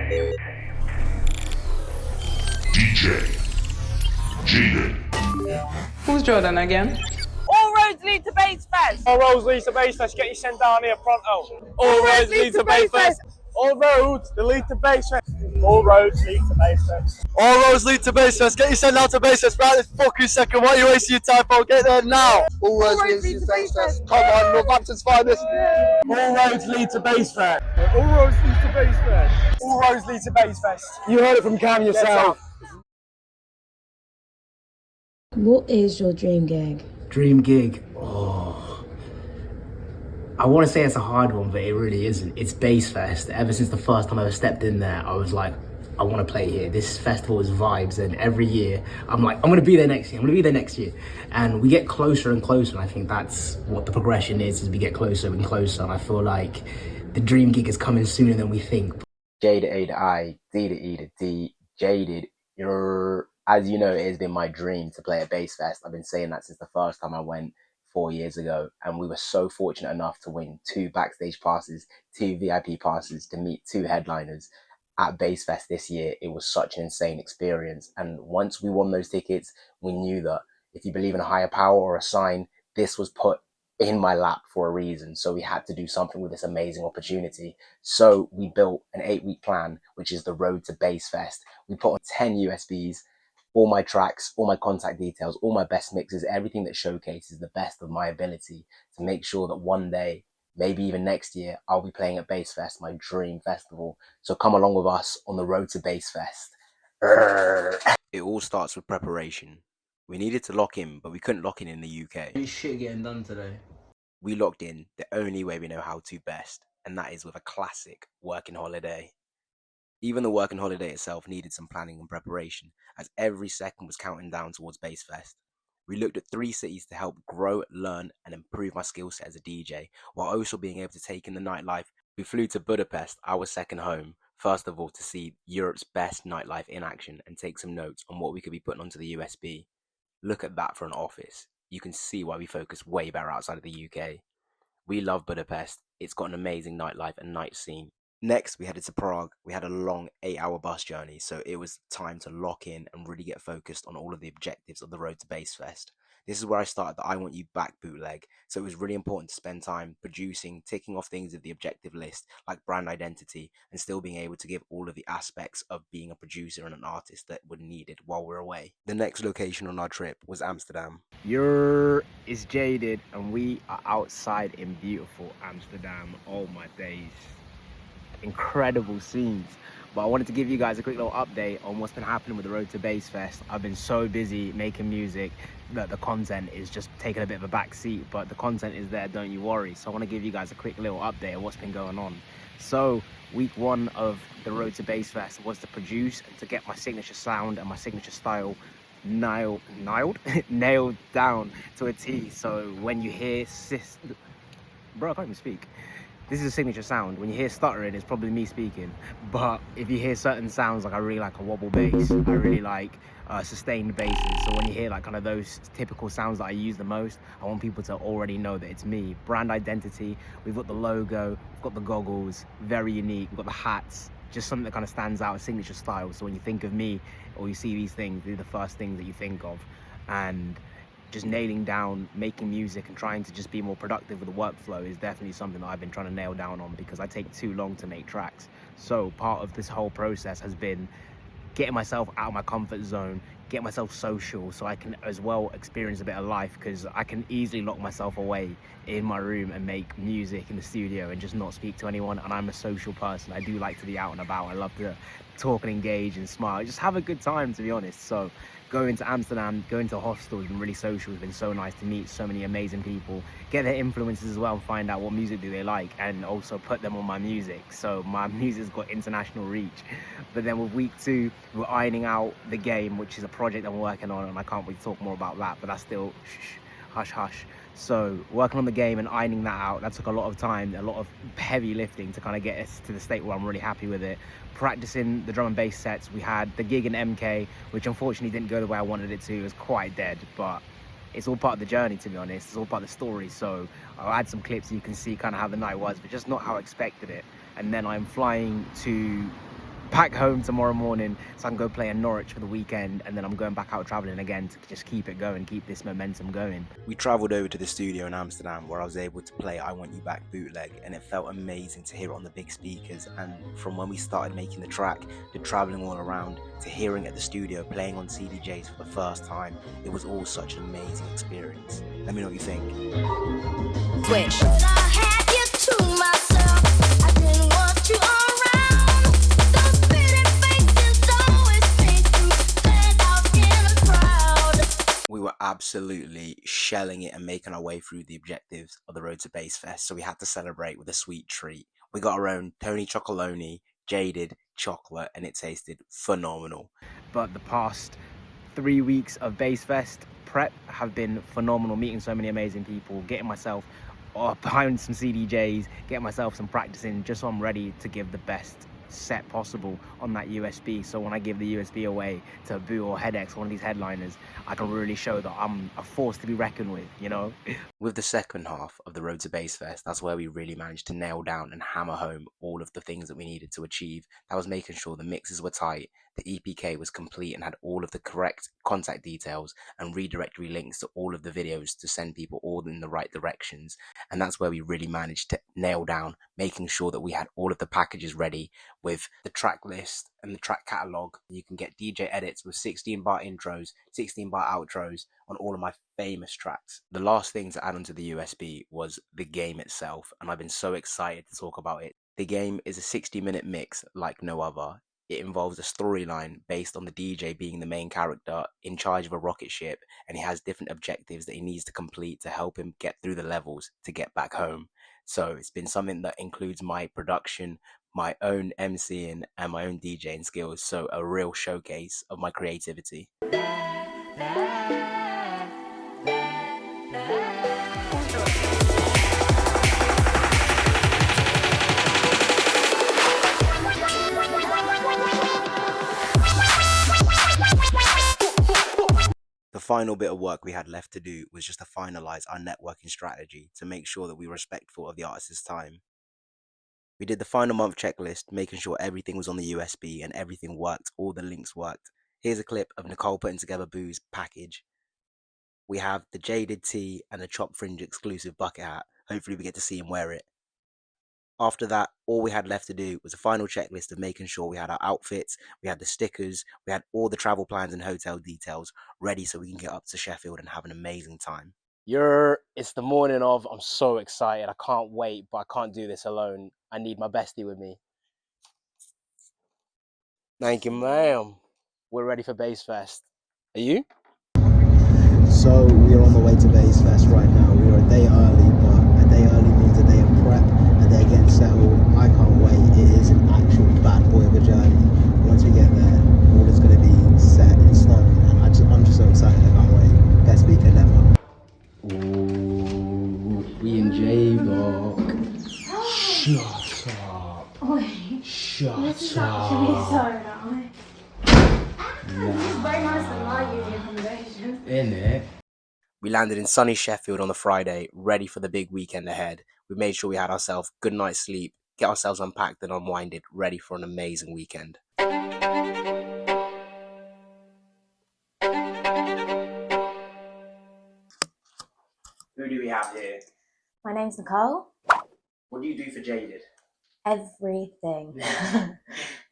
DJ Jaden. Who's Jordan again? All roads lead to Bassfest. All roads lead to Bassfest. Get your sent down here pronto. All roads lead to Bassfest. All roads lead to Bassfest. All roads lead to Bassfest. All roads lead to Bassfest. Get your sent down to Bassfest right this fucking second. What are you wasting your time for? Get there now. All roads lead to Bassfest. Come on, Northampton's finest. All roads lead to Bassfest. All roads lead to Bassfest. All roads lead to Bassfest. You heard it from Cam yourself. What is your dream gig? Dream gig? Oh, I want to say it's a hard one, but it really isn't. It's Bassfest. Ever since the first time I ever stepped in there, I was like, I want to play here. This festival is vibes, and every year I'm like, I'm going to be there next year. I'm going to be there next year. And we get closer and closer, and I think that's what the progression is, as we get closer and closer. And I feel like the dream gig is coming sooner than we think. J to A to I, D to E to D, Jaded. As you know, it has been my dream to play at Bassfest. I've been saying that since the first time I went 4 years ago, and we were so fortunate enough to win 2 backstage passes, 2 VIP passes to meet 2 headliners at Bassfest this year. It was such an insane experience, and once we won those tickets, we knew that if you believe in a higher power or a sign, this was put in my lap for a reason. So we had to do something with this amazing opportunity. So we built an 8-week plan, which is the road to Bassfest. We put on 10 USBs, all my tracks, all my contact details, all my best mixes, everything that showcases the best of my ability to make sure that one day, maybe even next year, I'll be playing at Bassfest, my dream festival. So come along with us on the road to Bassfest. It all starts with preparation. We needed to lock in, but we couldn't lock in the UK. Any shit getting done today? We locked in the only way we know how to best, and that is with a classic working holiday. Even the working holiday itself needed some planning and preparation, as every second was counting down towards Bassfest. We looked at 3 cities to help grow, learn, and improve my skill set as a DJ, while also being able to take in the nightlife. We flew to Budapest, our second home, first of all to see Europe's best nightlife in action and take some notes on what we could be putting onto the USB. Look at that for an office. You can see why we focus way better outside of the UK. We love Budapest. It's got an amazing nightlife and night scene. Next, we headed to Prague. We had a long 8-hour bus journey, so it was time to lock in and really get focused on all of the objectives of the road to Bassfest. This is where I started the I Want You Back bootleg, so it was really important to spend time producing, ticking off things of the objective list, like brand identity, and still being able to give all of the aspects of being a producer and an artist that were needed while we're away. The next location on our trip was Amsterdam. It's Jaded, and we are outside in beautiful Amsterdam. Oh my days. Incredible scenes. But I wanted to give you guys a quick little update on what's been happening with the road to Bassfest. I've been so busy making music that the content is just taking a bit of a back seat, but the content is there, don't you worry. So I want to give you guys a quick little update of what's been going on. So week 1 of the road to Bassfest was to produce and to get my signature sound and my signature style nailed down to a T. So when you hear bro, I can't even speak. This is a signature sound. When you hear stuttering, it's probably me speaking. But if you hear certain sounds, like I really like a wobble bass, I really like sustained basses. So when you hear like kind of those typical sounds that I use the most, I want people to already know that it's me. Brand identity, we've got the logo, we've got the goggles, very unique. We've got the hats, just something that kind of stands out, a signature style. So when you think of me or you see these things, they're the first things that you think of. And just nailing down making music and trying to just be more productive with the workflow is definitely something that I've been trying to nail down on, because I take too long to make tracks. So part of this whole process has been getting myself out of my comfort zone, get myself social so I can as well experience a bit of life, because I can easily lock myself away in my room and make music in the studio and just not speak to anyone. And I'm a social person. I do like to be out and about. I love to talk and engage and smile, just have a good time, to be honest. So going to Amsterdam, going to a hostel has been really social. It's been so nice to meet so many amazing people, get their influences as well, and find out what music do they like, and also put them on my music. So my music's got international reach. But then with week 2, we're ironing out the game, which is a project I'm working on, and I can't really talk more about that, but that's still hush hush. So working on the game and ironing that out, that took a lot of time, a lot of heavy lifting to kind of get us to the state where I'm really happy with it. Practicing the drum and bass sets, we had the gig in MK, which unfortunately didn't go the way I wanted it to. It was quite dead, but it's all part of the journey, to be honest. It's all part of the story. So I'll add some clips so you can see kind of how the night was, but just not how I expected it. And then I'm flying to back home tomorrow morning so I can go play in Norwich for the weekend, and then I'm going back out travelling again to just keep it going, keep this momentum going. We travelled over to the studio in Amsterdam where I was able to play I Want You Back bootleg, and it felt amazing to hear it on the big speakers. And from when we started making the track to travelling all around to hearing it at the studio, playing on CDJs for the first time, it was all such an amazing experience. Let me know what you think. Switch. I had you to myself. I didn't want you around. Those pretty faces always make you stand out in a crowd. We were absolutely shelling it and making our way through the objectives of the Road to Bassfest, so we had to celebrate with a sweet treat. We got our own Tony Chocolonely Jaded chocolate, and it tasted phenomenal. But the past 3 weeks of Bassfest prep have been phenomenal, meeting so many amazing people, getting myself behind some CDJs, getting myself some practicing, just so I'm ready to give the best set possible on that USB. So when I give the USB away to Boo or HeadX, one of these headliners, I can really show that I'm a force to be reckoned with, you know? With the second half of the Road to Bassfest, that's where we really managed to nail down and hammer home all of the things that we needed to achieve. That was making sure the mixes were tight, the EPK was complete and had all of the correct contact details and redirectory links to all of the videos to send people all in the right directions. And that's where we really managed to nail down making sure that we had all of the packages ready with the track list and the track catalog. You can get DJ edits with 16-bar intros, 16-bar outros on all of my famous tracks. The last thing to add onto the USB was the game itself, and I've been so excited to talk about it. The game is a 60-minute mix like no other. It involves a storyline based on the DJ being the main character in charge of a rocket ship, and he has different objectives that he needs to complete to help him get through the levels to get back home. So it's been something that includes my production, my own MCing and my own DJing skills, so a real showcase of my creativity. The final bit of work we had left to do was just to finalise our networking strategy to make sure that we were respectful of the artist's time. We did the final month checklist, making sure everything was on the USB and everything worked, all the links worked. Here's a clip of Nicole putting together Boo's package. We have the Jaded tee and the Chop Fringe exclusive bucket hat. Hopefully we get to see him wear it. After that, all we had left to do was a final checklist of making sure we had our outfits, we had the stickers, we had all the travel plans and hotel details ready so we can get up to Sheffield and have an amazing time. It's the morning of, I'm so excited, I can't wait, but I can't do this alone. I need my bestie with me. Thank you, ma'am. We're ready for Bassfest. Are you? So we are on the way to Bassfest right now. We are a day early, but a day early means a day of prep, a day getting settled. I can't wait. It is an actual bad boy of a journey. Once we get there, all is going to be set in stone, and I'm just so excited. I can't wait. Best weekend ever. Ooh, we in J-Block. Shut up. Oi. Shut This is up. actually so nice. This is very nice than my uni accommodation. Innit? We landed in sunny Sheffield on the Friday, ready for the big weekend ahead. We made sure we had ourselves a good night's sleep, get ourselves unpacked and unwinded, ready for an amazing weekend. Who do we have here? My name's Nicole. What do you do for Jaded? Everything.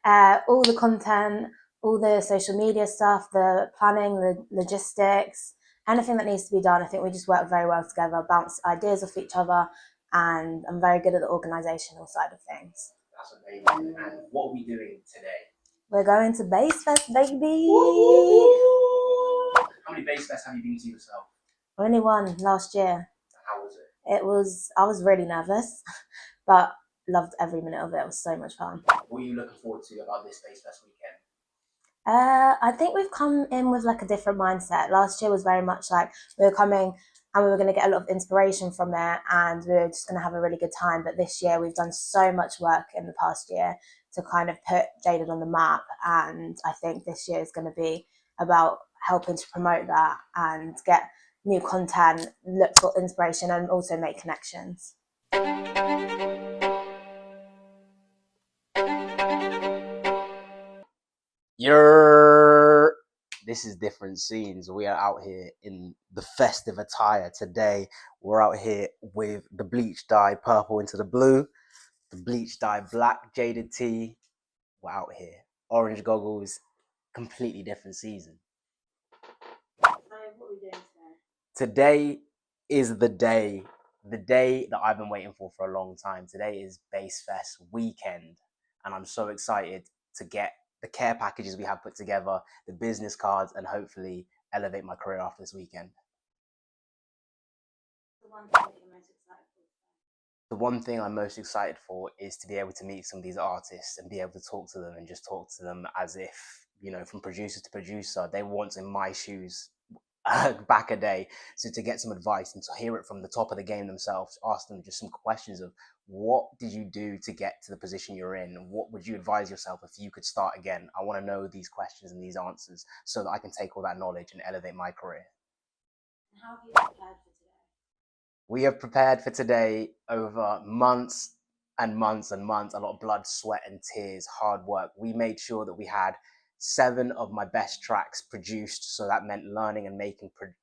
All the content, all the social media stuff, the planning, the logistics, anything that needs to be done. I think we just work very well together, bounce ideas off each other, and I'm very good at the organisational side of things. That's amazing. And what are we doing today? We're going to Bassfest, baby! How many Bassfests have you been to yourself? Only one last year. How was it? I was really nervous, but loved every minute of it. It was so much fun. What are you looking forward to about this Bassfest weekend? I think we've come in with like a different mindset. Last year was very much like we were coming and we were going to get a lot of inspiration from it and we were just going to have a really good time. But this year we've done so much work in the past year to kind of put Jaded on the map, and I think this year is going to be about helping to promote that and get new content, look for inspiration and also make connections. This is different scenes. We are out here in the festive attire today. We're out here with the bleach dye purple into the blue, the bleach dye black jaded tee. We're out here. Orange goggles, completely different season. So what are we doing today? Today is the day that I've been waiting for a long time. Today is Bassfest weekend, and I'm so excited to get the care packages we have put together, the business cards, and hopefully elevate my career after this weekend. The one thing that you're most excited for? The one thing I'm most excited for is to be able to meet some of these artists and be able to talk to them and just talk to them as if, you know, from producer to producer, they were once in my shoes back a day. So to get some advice and to hear it from the top of the game themselves, ask them just some questions of what did you do to get to the position you're in? What would you advise yourself if you could start again? I want to know these questions and these answers so that I can take all that knowledge and elevate my career. And how have you prepared for today? We have prepared for today over months and months and months, a lot of blood, sweat and tears, hard work. We made sure that we had 7 of my best tracks produced. So that meant learning and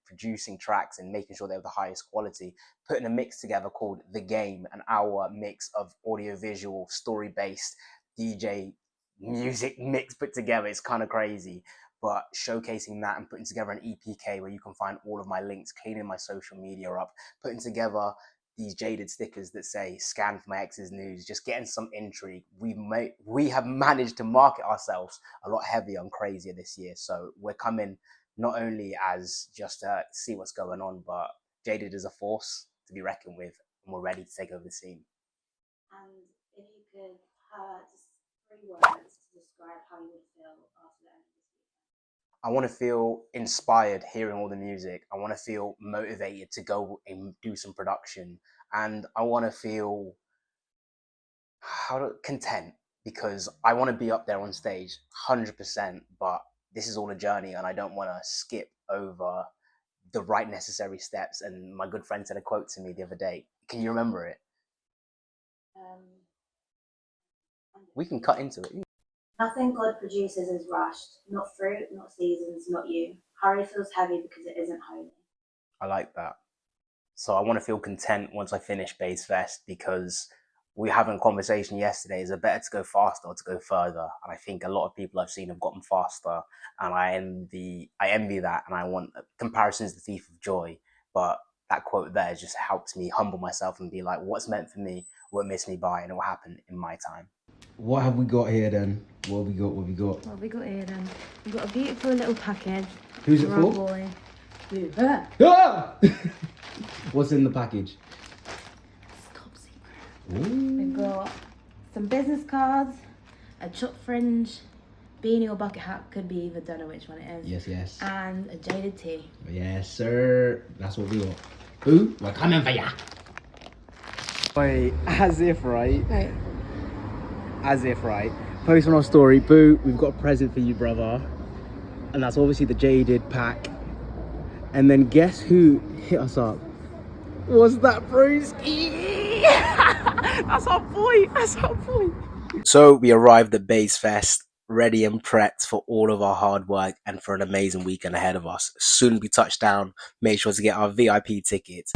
producing tracks and making sure they were the highest quality, putting a mix together called The Game, an hour mix of audio-visual, story-based DJ music mix put together. It's kind of crazy, but showcasing that and putting together an EPK where you can find all of my links, cleaning my social media up, putting together these jaded stickers that say "scan for my ex's news," just getting some intrigue. We have managed to market ourselves a lot heavier and crazier this year. So we're coming not only as just to see what's going on, but jaded is a force to be reckoned with, and we're ready to take over the scene. And if you could just 3 words to describe how you would feel after the end of this weekend. I want to feel inspired hearing all the music. I want to feel motivated to go and do some production. And I want to feel content, because I want to be up there on stage 100%, but this is all a journey and I don't want to skip over the right necessary steps. And my good friend said a quote to me the other day. Can you remember it? We can cut into it. Nothing God produces is rushed. Not fruit, not seasons, not you. Hurry feels heavy because it isn't holy. I like that. So I want to feel content once I finish Bassfest, because we were having a conversation yesterday. Is it better to go faster or to go further? And I think a lot of people I've seen have gotten faster, and I envy that, and I want comparisons the thief of joy. But that quote there just helps me humble myself and be like, what's meant for me won't miss me by, and it will happen in my time. What have we got here then? What have we got? What have we got here then? We've got a beautiful little package. Who's it for? Our for? boy. Ah! What's in the package? It's top secret. Ooh. We've got some business cards, a chopped fringe, beanie or bucket hat, could be either, don't know which one it is. Yes. And a jaded tee. Yes, sir. That's what we got. Boo, we're coming for ya. Wait, as if, right? Right. As if, right? Post on our story, Boo, we've got a present for you, brother. And that's obviously the jaded pack. And then guess who hit us up? Was that Broski? That's our boy. So we arrived at Bassfest, ready and prepped for all of our hard work and for an amazing weekend ahead of us. As soon as we touch down, make sure to get our VIP tickets.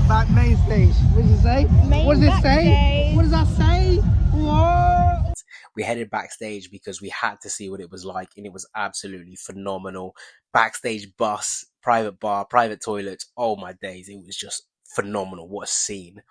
Back main stage. What does it say? What does it say? What does that say? What? We headed backstage because we had to see what it was like, and it was absolutely phenomenal. Backstage bus, private bar, private toilets. Oh my days, it was just phenomenal. What a scene.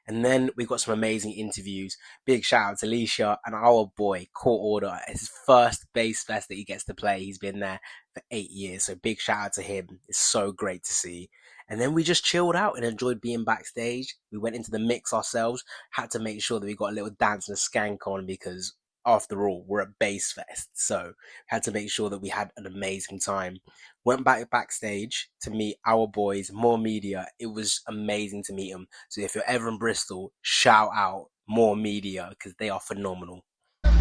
And then we got some amazing interviews. Big shout out to Alicia and our boy, Court Order. It's his first Bassfest that he gets to play. He's been there for 8 years. So big shout out to him. It's so great to see. And then we just chilled out and enjoyed being backstage. We went into the mix ourselves. Had to make sure that we got a little dance and a skank on, because after all, we're at Bassfest. So had to make sure that we had an amazing time. Went backstage to meet our boys, More Media. It was amazing to meet them. So if you're ever in Bristol, shout out More Media, because they are phenomenal.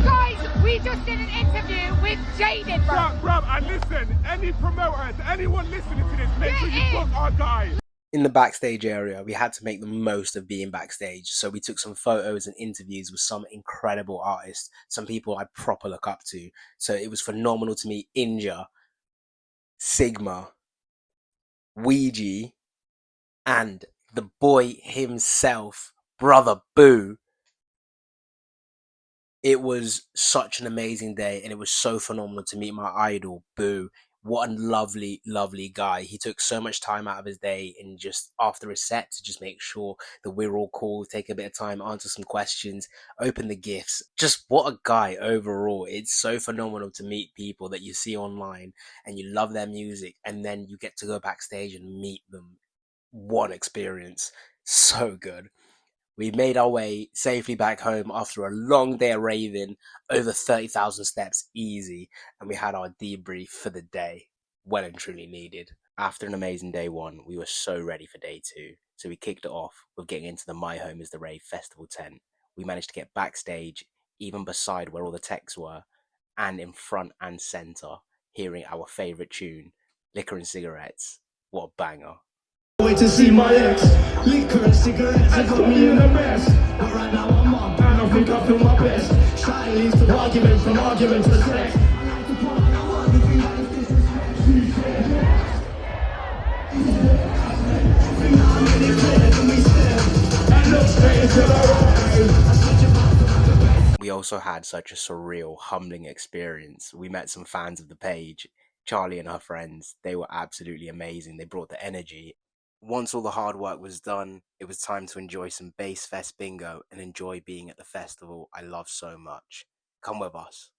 Guys, we just did an interview with Jaded, bro. Bruv, and listen, any promoters, anyone listening to this, make sure you book our guy. In the backstage area, we had to make the most of being backstage. So we took some photos and interviews with some incredible artists, some people I proper look up to. So it was phenomenal to meet Inja, Sigma, Ouija, and the boy himself, Brother Boo. It was such an amazing day, and it was so phenomenal to meet my idol, Boo. What a lovely, lovely guy. He took so much time out of his day and just after a set to just make sure that we're all cool, take a bit of time, answer some questions, open the gifts. Just what a guy overall. It's so phenomenal to meet people that you see online and you love their music, and then you get to go backstage and meet them. What experience. So good. We made our way safely back home after a long day of raving, over 30,000 steps easy, and we had our debrief for the day, well and truly needed. After an amazing day one, we were so ready for day two, so we kicked it off with getting into the My Home is the Rave festival tent. We managed to get backstage, even beside where all the techs were, and in front and centre, hearing our favourite tune, Liquor and Cigarettes. What a banger. Wait to see my ex. Liquor and cigarettes have got me in a mess. But right now I'm up and I think I feel my best. Shy leads to arguments, from argument to sex. We also had such a surreal, humbling experience. We met some fans of the page, Charlie and her friends. They were absolutely amazing. They brought the energy. Once all the hard work was done, it was time to enjoy some Bassfest bingo and enjoy being at the festival I love so much. Come with us.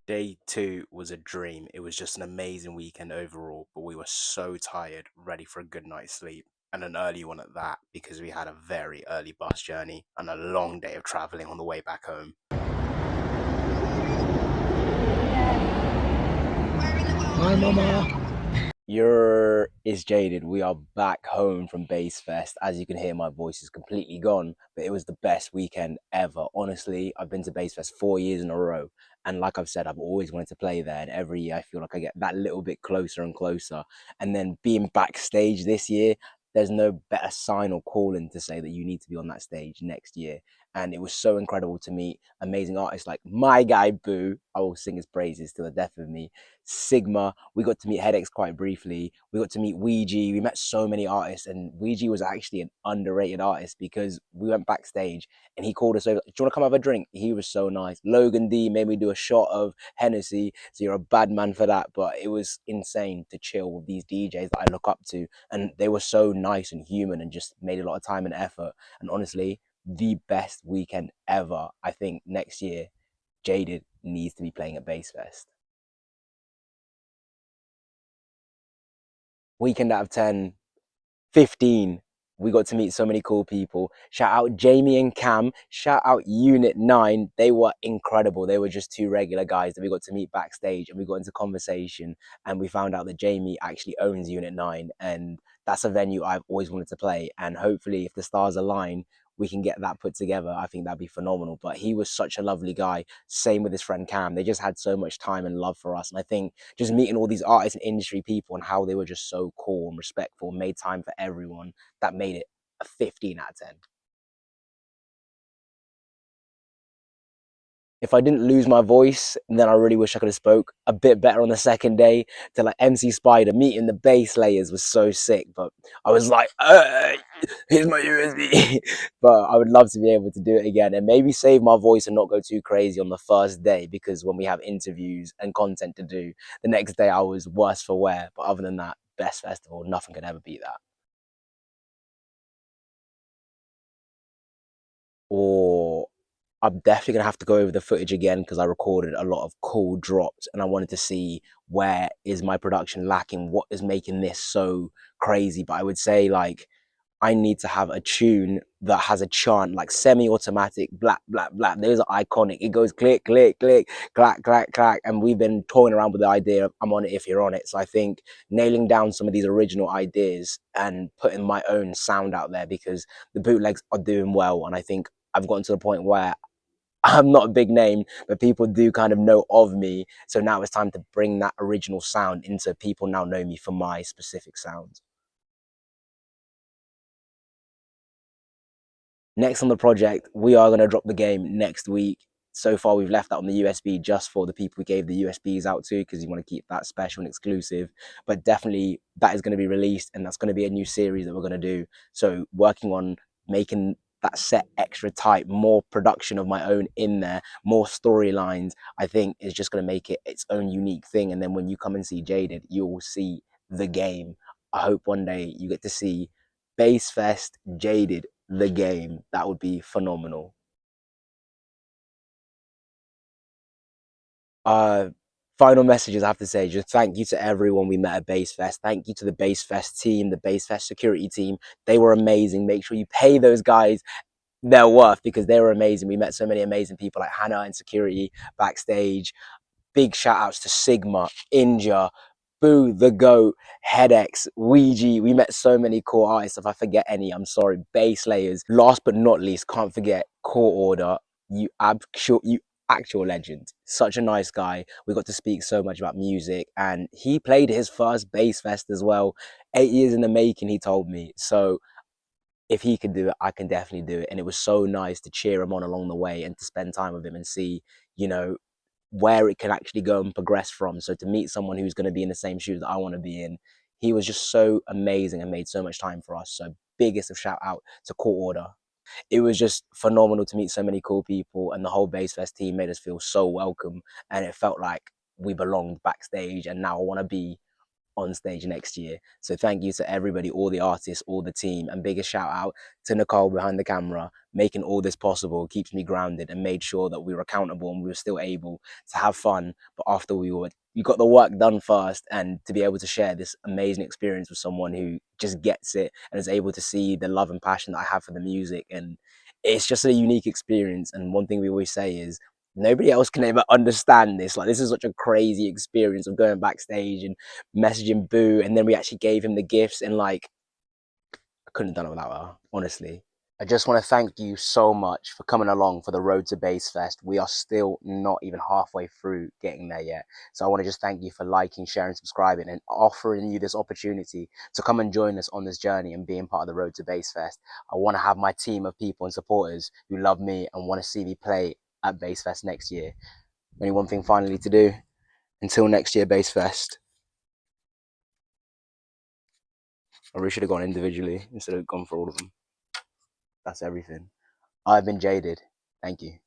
Day two was a dream. It was just an amazing weekend overall, but we were so tired, ready for a good night's sleep, and an early one at that, because we had a very early bus journey and a long day of travelling on the way back home. Hi, Mama. Is Jaded. We are back home from Bassfest. As you can hear, my voice is completely gone, but it was the best weekend ever. Honestly, I've been to Bassfest 4 years in a row, and like I've said, I've always wanted to play there, and every year I feel like I get that little bit closer and closer. And then being backstage this year, there's no better sign or calling to say that you need to be on that stage next year. And it was so incredible to meet amazing artists like my guy Boo. I will sing his praises to the death of me. Sigma, we got to meet Headaches quite briefly. We got to meet Ouija. We met so many artists, and Ouija was actually an underrated artist because we went backstage and he called us over. Do you want to come have a drink? He was so nice. Logan D made me do a shot of Hennessy, so you're a bad man for that. But it was insane to chill with these DJs that I look up to, and they were so nice and human and just made a lot of time and effort. And honestly, the best weekend ever. I think next year, Jaded needs to be playing at Bassfest. Weekend out of 10, 15. We got to meet so many cool people. Shout out Jamie and Cam. Shout out Unit 9. They were incredible. They were just two regular guys that we got to meet backstage, and we got into conversation, and we found out that Jamie actually owns Unit 9, and that's a venue I've always wanted to play. And hopefully, if the stars align, we can get that put together. I think that'd be phenomenal. But he was such a lovely guy. Same with his friend Cam. They just had so much time and love for us. And I think just meeting all these artists and industry people and how they were just so cool and respectful, made time for everyone, that made it a 15 out of 10. If I didn't lose my voice, then I really wish I could have spoke a bit better on the second day. To like MC Spider, meeting the bass layers was so sick, but I was like, here's my USB. But I would love to be able to do it again and maybe save my voice and not go too crazy on the first day, because when we have interviews and content to do, the next day I was worse for wear. But other than that, best festival. Nothing could ever beat that. Or I'm definitely gonna have to go over the footage again because I recorded a lot of cool drops and I wanted to see where is my production lacking, what is making this so crazy. But I would say like I need to have a tune that has a chant, like semi-automatic, black, black, black. Those are iconic. It goes click, click, click, clack, clack, clack. And we've been toying around with the idea of I'm on it if you're on it. So I think nailing down some of these original ideas and putting my own sound out there, because the bootlegs are doing well. And I think I've gotten to the point where I'm not a big name, but people do kind of know of me. So now it's time to bring that original sound into people now know me for my specific sounds. Next on the project, we are going to drop the game next week. So far, we've left that on the USB just for the people we gave the USBs out to, because you want to keep that special and exclusive. But definitely that is going to be released, and that's going to be a new series that we're going to do. So working on making that set extra tight, more production of my own in there, more storylines, I think is just going to make it its own unique thing. And then when you come and see Jaded, you will see the game. I hope one day you get to see Bassfest Jaded the game. That would be phenomenal. Final messages I have to say, just thank you to everyone we met at Bassfest. Thank you to the Bassfest team, the Bassfest security team. They were amazing. Make sure you pay those guys their worth because they were amazing. We met so many amazing people like Hannah in security, backstage. Big shout outs to Sigma, Inja, Boo, The Goat, Headaches, Ouija. We met so many cool artists. If I forget any, I'm sorry. Bass Layers. Last but not least, can't forget Court Order. You actual legend. Such a nice guy. We got to speak so much about music, and he played his first bass fest as well. 8 years in the making, he told me. So if he can do it, I can definitely do it. And it was so nice to cheer him on along the way and to spend time with him and see, you know, where it can actually go and progress from. So to meet someone who's going to be in the same shoes that I want to be in, he was just so amazing and made so much time for us. So biggest of shout out to Court Order. It was just phenomenal to meet so many cool people, and the whole Bassfest team made us feel so welcome, and it felt like we belonged backstage. And now I want to be on stage next year. So thank you to everybody, all the artists, all the team, and biggest shout out to Nicole behind the camera, making all this possible, keeps me grounded and made sure that we were accountable and we were still able to have fun. But after we got the work done first, and to be able to share this amazing experience with someone who just gets it and is able to see the love and passion that I have for the music. And it's just a unique experience. And one thing we always say is nobody else can ever understand this. Like, this is such a crazy experience of going backstage and messaging Boo, and then we actually gave him the gifts, and like, I couldn't have done it without her, honestly. I just want to thank you so much for coming along for the road to Bassfest. We are still not even halfway through getting there yet. So I want to just thank you for liking, sharing, subscribing, and offering you this opportunity to come and join us on this journey and being part of the road to Bassfest. I want to have my team of people and supporters who love me and want to see me play at Bassfest next year. Only one thing finally to do. Until next year, Bassfest. I really should have gone individually instead of gone for all of them. That's everything. I've been Jaded. Thank you.